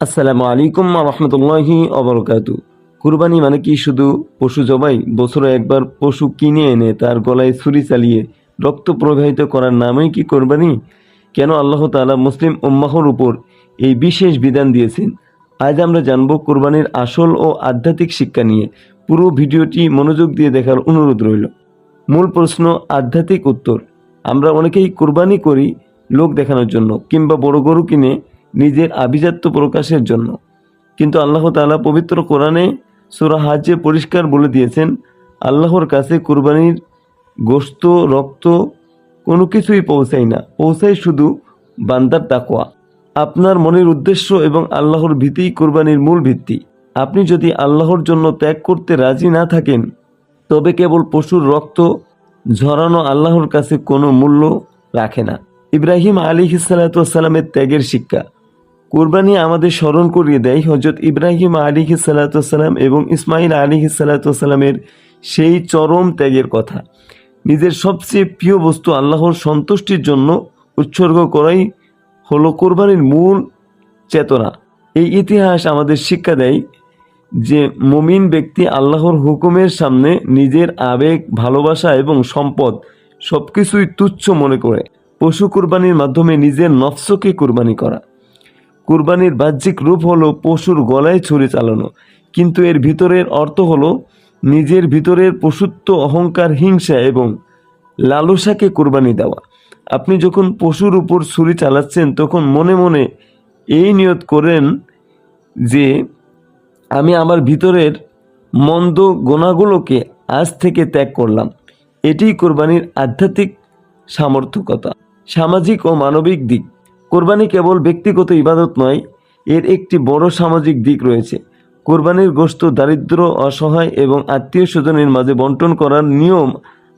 আসসালামু আলাইকুম রহমতুল্লাহি অবরকাতু। কুরবানি মানে কি শুধু পশু জবাই? বছরে একবার পশু কিনে এনে তার গলায় ছুরি চালিয়ে রক্ত প্রবাহিত করার নামই কি কোরবানি? কেন আল্লাহ তাআলা মুসলিম উম্মাহর উপর এই বিশেষ বিধান দিয়েছেন? আজ আমরা জানব কুরবানির আসল ও আধ্যাত্মিক শিক্ষা নিয়ে। পুরো ভিডিওটি মনোযোগ দিয়ে দেখার অনুরোধ রইল। মূল প্রশ্ন, আধ্যাত্মিক উত্তর। আমরা অনেকেই কুরবানি করি লোক দেখানোর জন্য কিংবা বড় গরু কিনে নিজের আভিজাত্য প্রকাশের জন্য, কিন্তু আল্লাহ তাআলা পবিত্র কোরআনে সূরা হাজ্জে পরিষ্কার বলে দিয়েছেন, আল্লাহর কাছে কুরবানির গোশত, রক্ত কোনো কিছুই পৌঁছায় না, পৌঁছায় শুধু বান্দার তাকওয়া। আপনার মনের উদ্দেশ্য এবং আল্লাহর ভীতিই কুরবানির মূল ভিত্তি। আপনি যদি আল্লাহর জন্য ত্যাগ করতে রাজি না থাকেন, তবে কেবল পশুর রক্ত ঝরানো আল্লাহর কাছে কোনো মূল্য রাখে না। ইব্রাহিম আলাইহিসসালামের ত্যাগের শিক্ষা। কুরবানি আমাদের স্মরণ করিয়ে দেয় হযরত ইব্রাহিম আলাইহিসসালাম এবং ইসমাইল আলাইহিসসালামের সেই চরম ত্যাগের কথা। নিজের সবচেয়ে প্রিয় বস্তু আল্লাহর সন্তুষ্টির জন্য উৎসর্গ করাই হলো কুরবানির মূল চেতনা। এই ইতিহাস আমাদের শিক্ষা দেয় যে মুমিন ব্যক্তি আল্লাহর হুকুমের সামনে নিজের আবেগ, ভালোবাসা এবং সম্পদ সবকিছুই তুচ্ছ মনে করে পশু কুরবানির মাধ্যমে নিজের নফসকে কুরবানি করা। কুরবানির বাহ্যিক রূপ হলো পশুর গলায় ছুরি চালানো, কিন্তু এর ভিতরের অর্থ হলো নিজের ভিতরের পশুত্ব, অহংকার, হিংসা এবং লালসাকে কুরবানি দেওয়া। আপনি যখন পশুর উপর ছুরি চালাচ্ছেন তখন মনে মনে এই নিয়ত করেন যে আমি আমার ভিতরের মন্দ গোনাগুলোকে আজ থেকে ত্যাগ করলাম। এটিই কোরবানির আধ্যাত্মিক সামর্থকতা। সামাজিক ও মানবিক দিক। কোরবানি কেবল ব্যক্তিগত ইবাদত নয়, এর একটি বড় সামাজিক দিক রয়েছে। কোরবানির গোশত দারিদ্র, অসহায় এবং আত্মীয় স্বজনের মাঝে বন্টন করার নিয়ম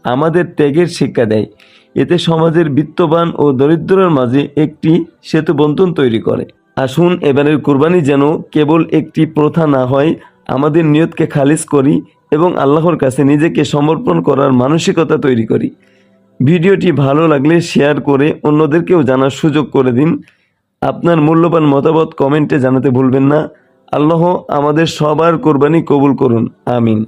আমাদের ত্যাগের শিক্ষা দেয়। এতে সমাজের বিত্তবান ও দরিদ্রের মাঝে একটি সেতুবন্ধন তৈরি করে। আসুন এবারের কুরবানি যেন কেবল একটি প্রথা না হয়, আমাদের নিয়তকে খালিস করি এবং আল্লাহর কাছে নিজেকে সমর্পণ করার মানসিকতা তৈরি করি। ভিডিওটি ভালো লাগলে শেয়ার করে অন্যদেরকেও জানার সুযোগ করে দিন। আপনার মূল্যবান মতামত কমেন্টে জানাতে ভুলবেন না। আল্লাহ আমাদের সবার কুরবানি কবুল করুন, আমিন।